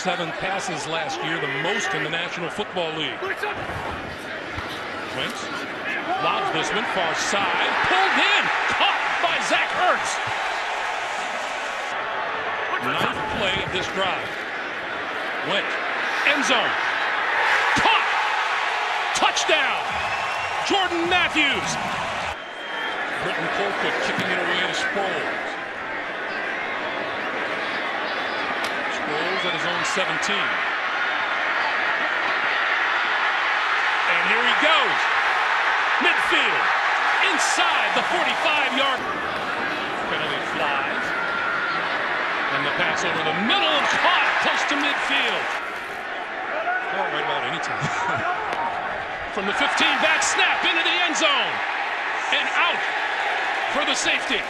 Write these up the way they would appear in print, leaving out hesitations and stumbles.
7 passes last year, the most in the National Football League. Wentz lobs this one far side, pulled in, caught by Zach Ertz. 9th play of this drive. Wentz, end zone, caught, touchdown, Jordan Matthews. Britton Colquitt kicking it away to Sproles. Sproles at his own 17. And here he goes. Midfield. Inside the 45-yard. Penalty flies. And the pass over the middle and caught close to midfield. Oh, right about any time. From the 15, back snap into the end zone. And out for the safety.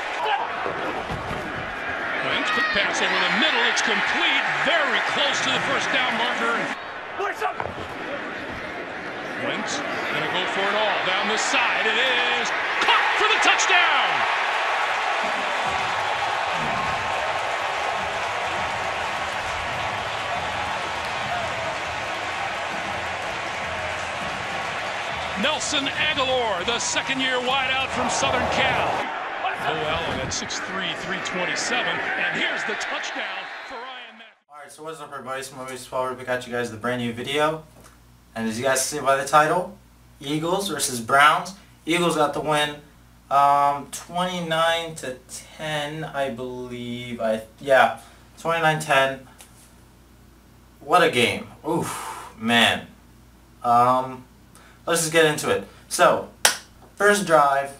Wentz, quick pass over the middle. It's complete. Very close to the first down marker. Wentz gonna go for it all. Down the side. It is caught for the touchdown. Nelson Agholor, the second-year wideout from Southern Cal. Bo Allen at 6'3", 327, and here's the touchdown for Ryan Matthews. Alright, so what's up everybody, it's Movies 12. We got you guys the brand new video. And as you guys see by the title, Eagles versus Browns. Eagles got the win 29-10, I believe. Yeah, 29-10. What a game. Oof, man. Let's just get into it. So, first drive,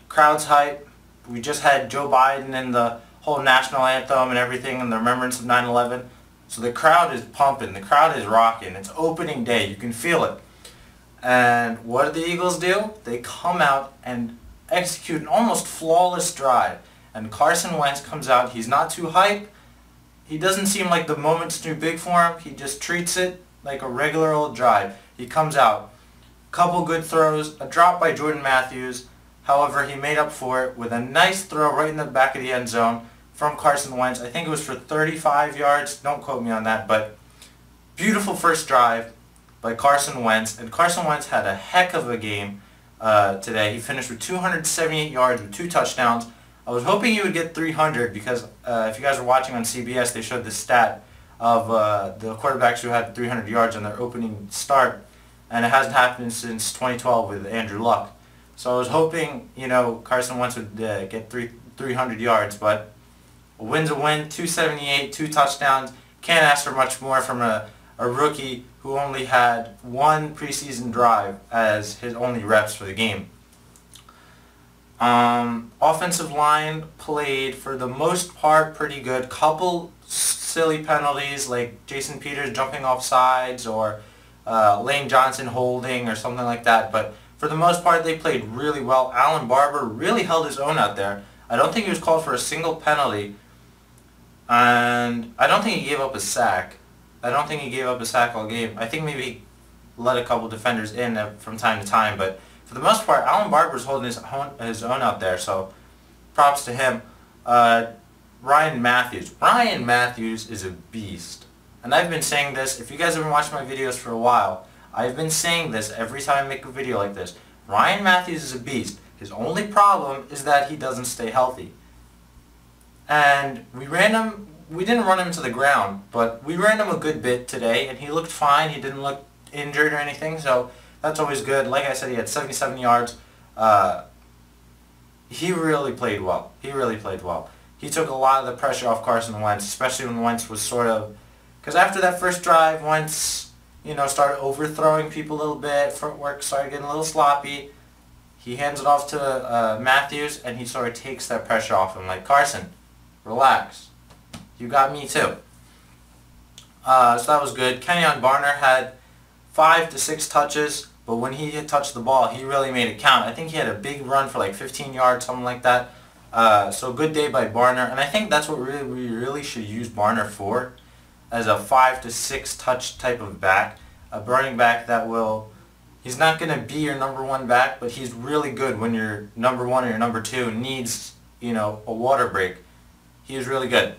crowd's hype. We just had Joe Biden and the whole national anthem and everything in the remembrance of 9/11. So the crowd is pumping. The crowd is rocking. It's opening day. You can feel it. And what did the Eagles do? They come out and execute an almost flawless drive. And Carson Wentz comes out. He's not too hype. He doesn't seem like the moment's too big for him. He just treats it like a regular old drive. He comes out. Couple good throws, a drop by Jordan Matthews. However, he made up for it with a nice throw right in the back of the end zone from Carson Wentz. I think it was for 35 yards. Don't quote me on that, but beautiful first drive by Carson Wentz. And Carson Wentz had a heck of a game today. He finished with 278 yards with 2 touchdowns. I was hoping he would get 300 because if you guys were watching on CBS, they showed the stat of the quarterbacks who had 300 yards on their opening start. And it hasn't happened since 2012 with Andrew Luck. So I was hoping, you know, Carson Wentz would get 300 yards, but a win's a win, 278, 2 touchdowns. Can't ask for much more from a rookie who only had 1 preseason drive as his only reps for the game. Offensive line played, for the most part, pretty good. Couple silly penalties like Jason Peters jumping off sides or Lane Johnson holding or something like that, but for the most part they played really well. Alan Barber really held his own out there. I don't think he was called for a single penalty, and I don't think he gave up a sack. all game. I think maybe he let a couple defenders in from time to time, but for the most part Alan Barber was holding his own out there, so props to him. Ryan Matthews is a beast. And I've been saying this, if you guys have been watching my videos for a while, I've been saying this every time I make a video like this. Ryan Matthews is a beast. His only problem is that he doesn't stay healthy. And we didn't run him to the ground, but we ran him a good bit today, and he looked fine. He didn't look injured or anything, so that's always good. Like I said, he had 77 yards. He really played well. He took a lot of the pressure off Carson Wentz, especially when Wentz was sort of... Because after that first drive, Wentz, you know, started overthrowing people a little bit. Footwork started getting a little sloppy. He hands it off to Matthews, and he sort of takes that pressure off him. Like, Carson, relax. You got me too. So that was good. Kenyon Barner had 5 to 6 touches, but when he touched the ball, he really made it count. I think he had a big run for like 15 yards, something like that. So good day by Barner, and I think that's what we really should use Barner for, as a 5 to 6 touch type of back, a running back that will, he's not going to be your number 1 back, but he's really good when your number 1 or your number 2 needs, you know, a water break. He was really good.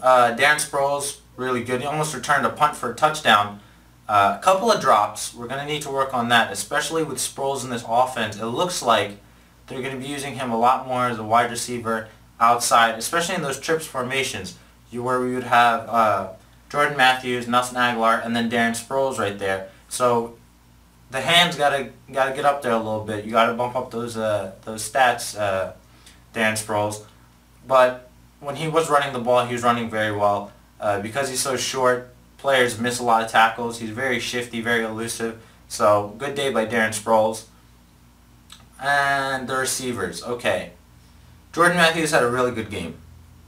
Darren Sproles really good. He almost returned a punt for a touchdown. A couple of drops. We're going to need to work on that, especially with Sproles in this offense. It looks like they're going to be using him a lot more as a wide receiver outside, especially in those trips formations, where we would have Jordan Matthews, Nelson Aguilar, and then Darren Sproles right there. So the hands gotta get up there a little bit. You gotta bump up those stats, Darren Sproles. But when he was running the ball, he was running very well. Because he's so short, players miss a lot of tackles. He's very shifty, very elusive. So good day by Darren Sproles. And the receivers, okay. Jordan Matthews had a really good game,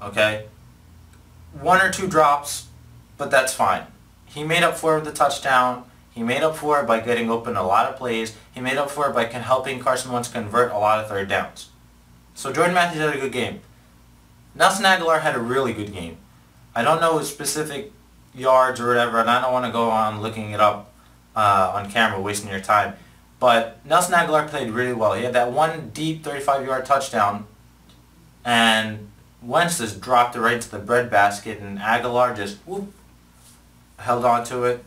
okay? 1 or 2 drops, but that's fine. He made up for it with the touchdown. He made up for it by getting open a lot of plays. He made up for it by helping Carson Wentz convert a lot of third downs. So Jordan Matthews had a good game. Nelson Aguilar had a really good game. I don't know his specific yards or whatever, and I don't want to go on looking it up on camera, wasting your time. But Nelson Aguilar played really well. He had that one deep 35-yard touchdown, and Wentz just dropped it right into the breadbasket, and Aguilar just whoop, held on to it.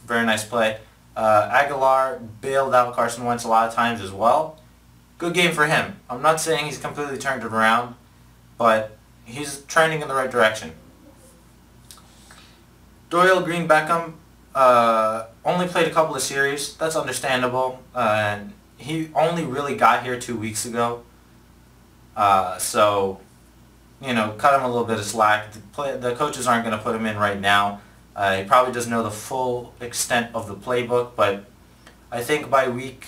Very nice play. Aguilar bailed out Carson Wentz a lot of times as well. Good game for him. I'm not saying he's completely turned it around, but he's trending in the right direction. Dorial Green-Beckham only played a couple of series. That's understandable. He only really got here 2 weeks ago. So, you know, cut him a little bit of slack. The coaches aren't going to put him in right now. He probably doesn't know the full extent of the playbook, but I think by week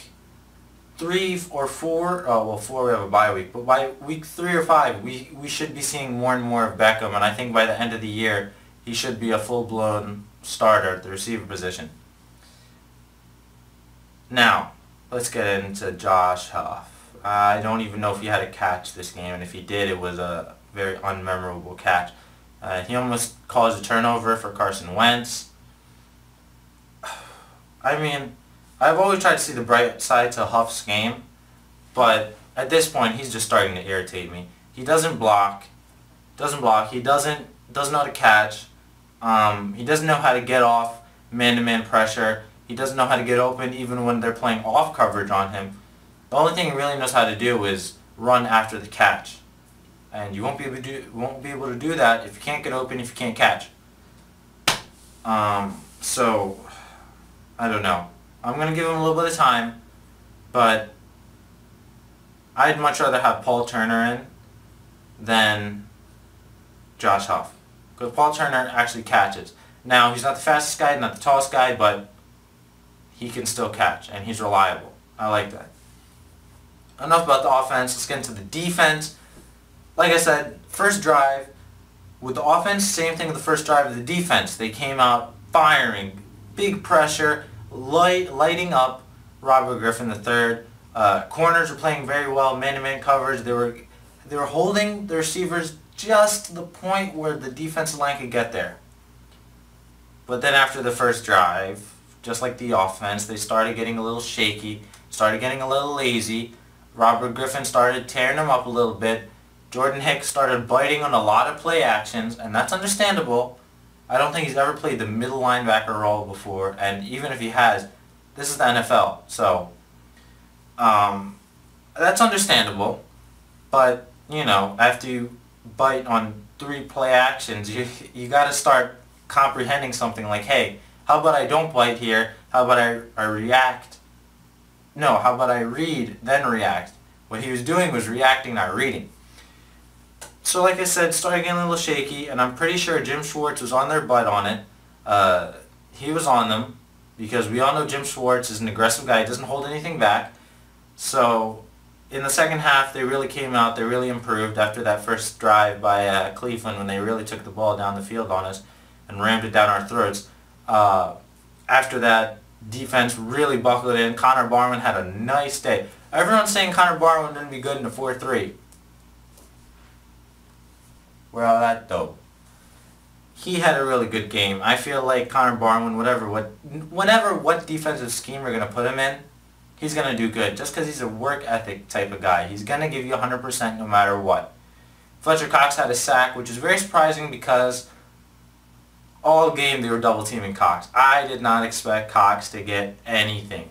3 or 4, well 4 we have a bye week, but by week 3 or 5 we should be seeing more and more of Beckham, and I think by the end of the year he should be a full-blown starter at the receiver position. Now, let's get into Josh Huff. I don't even know if he had a catch this game, and if he did, it was a very unmemorable catch. He almost caused a turnover for Carson Wentz. I mean, I've always tried to see the bright side to Huff's game, but at this point, he's just starting to irritate me. He doesn't block. He doesn't know how to catch. He doesn't know how to get off man-to-man pressure. He doesn't know how to get open even when they're playing off coverage on him. The only thing he really knows how to do is run after the catch. And you won't be able to do that if you can't get open, if you can't catch. So, I don't know. I'm going to give him a little bit of time, but I'd much rather have Paul Turner in than Josh Huff. Because Paul Turner actually catches. Now, he's not the fastest guy, not the tallest guy, but he can still catch, and he's reliable. I like that. Enough about the offense. Let's get into the defense. Like I said, first drive, with the offense, same thing with the first drive of the defense. They came out firing, big pressure, lighting up Robert Griffin III. Corners were playing very well, man-to-man coverage. They were holding the receivers just to the point where the defensive line could get there. But then after the first drive, just like the offense, they started getting a little shaky, started getting a little lazy. Robert Griffin started tearing them up a little bit. Jordan Hicks started biting on a lot of play actions, and that's understandable. I don't think he's ever played the middle linebacker role before, and even if he has, this is the NFL, so that's understandable. But, you know, after you bite on 3 play actions, you got to start comprehending something like, hey, how about I don't bite here? How about I react? No, how about I read, then react? What he was doing was reacting, not reading. So like I said, started getting a little shaky, and I'm pretty sure Jim Schwartz was on their butt on it. He was on them, because we all know Jim Schwartz is an aggressive guy. He doesn't hold anything back. So in the second half, they really came out. They really improved after that first drive by Cleveland when they really took the ball down the field on us and rammed it down our throats. After that, defense really buckled in. Connor Barwin had a nice day. Everyone's saying Connor Barwin didn't be good in the 4-3. Well, that dope. He had a really good game. I feel like Connor Barwin, whenever what defensive scheme we're going to put him in, he's going to do good. Just because he's a work ethic type of guy. He's going to give you 100% no matter what. Fletcher Cox had a sack, which is very surprising because All game they were double teaming Cox. I did not expect Cox to get anything.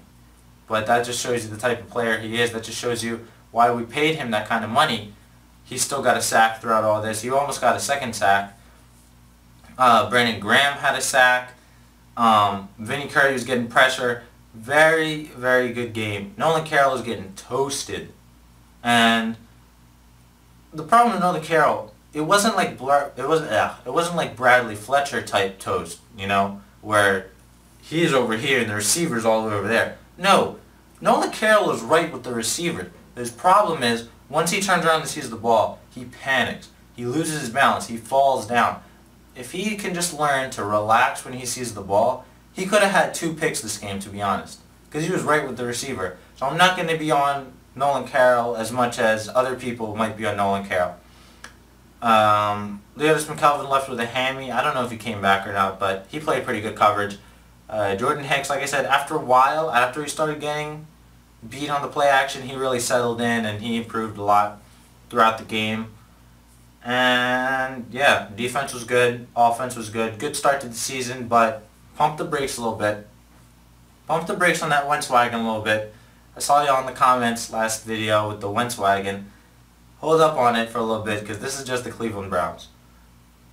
But that just shows you the type of player he is. That just shows you why we paid him that kind of money. He still got a sack throughout all this. He almost got a second sack. Brandon Graham had a sack. Vinny Curry was getting pressure. Very, very good game. Nolan Carroll was getting toasted. And the problem with Nolan Carroll, it wasn't like Bradley Fletcher type toast, you know, where he's over here and the receiver's all over there. No, Nolan Carroll is right with the receiver. His problem is, once he turns around and sees the ball, he panics. He loses his balance. He falls down. If he can just learn to relax when he sees the ball, he could have had 2 picks this game, to be honest, because he was right with the receiver. So I'm not going to be on Nolan Carroll as much as other people might be on Nolan Carroll. Leodis McKelvin left with a hammy. I don't know if he came back or not, but he played pretty good coverage. Jordan Hicks, like I said, after a while, after he started getting beat on the play action, he really settled in and he improved a lot throughout the game. And yeah, defense was good, offense was good. Good start to the season, but pump the brakes a little bit. Pump the brakes on that Wentz wagon a little bit. I saw y'all in the comments last video with the Wentz wagon. Hold up on it for a little bit, because this is just the Cleveland Browns.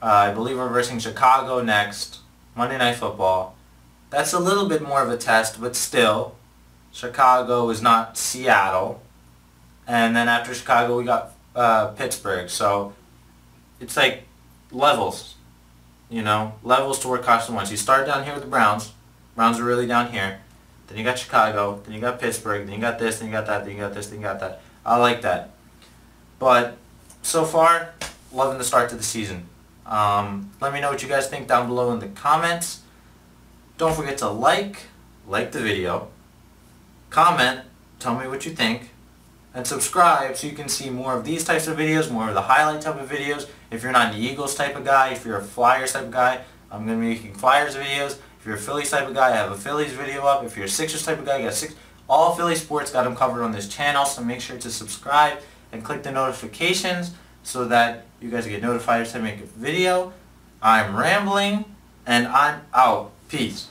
I believe we're versing Chicago next, Monday Night Football. That's a little bit more of a test, but still, Chicago is not Seattle. And then after Chicago, we got Pittsburgh. So it's like levels, you know, levels to where Carson Wentz. You start down here with the Browns. Browns are really down here. Then you got Chicago. Then you got Pittsburgh. Then you got this. Then you got that. Then you got this. Then you got that. I like that. But so far, loving the start to the season. Let me know what you guys think down below in the comments. Don't forget to like the video, comment, tell me what you think, and subscribe so you can see more of these types of videos, more of the highlight type of videos. If you're not an Eagles type of guy, if you're a Flyers type of guy, I'm going to be making Flyers videos. If you're a Phillies type of guy, I have a Phillies video up. If you're a Sixers type of guy, I got all Philly sports, got them covered on this channel, so make sure to subscribe and click the notifications so that you guys get notified every time I make a video. I'm rambling, and I'm out. Peace.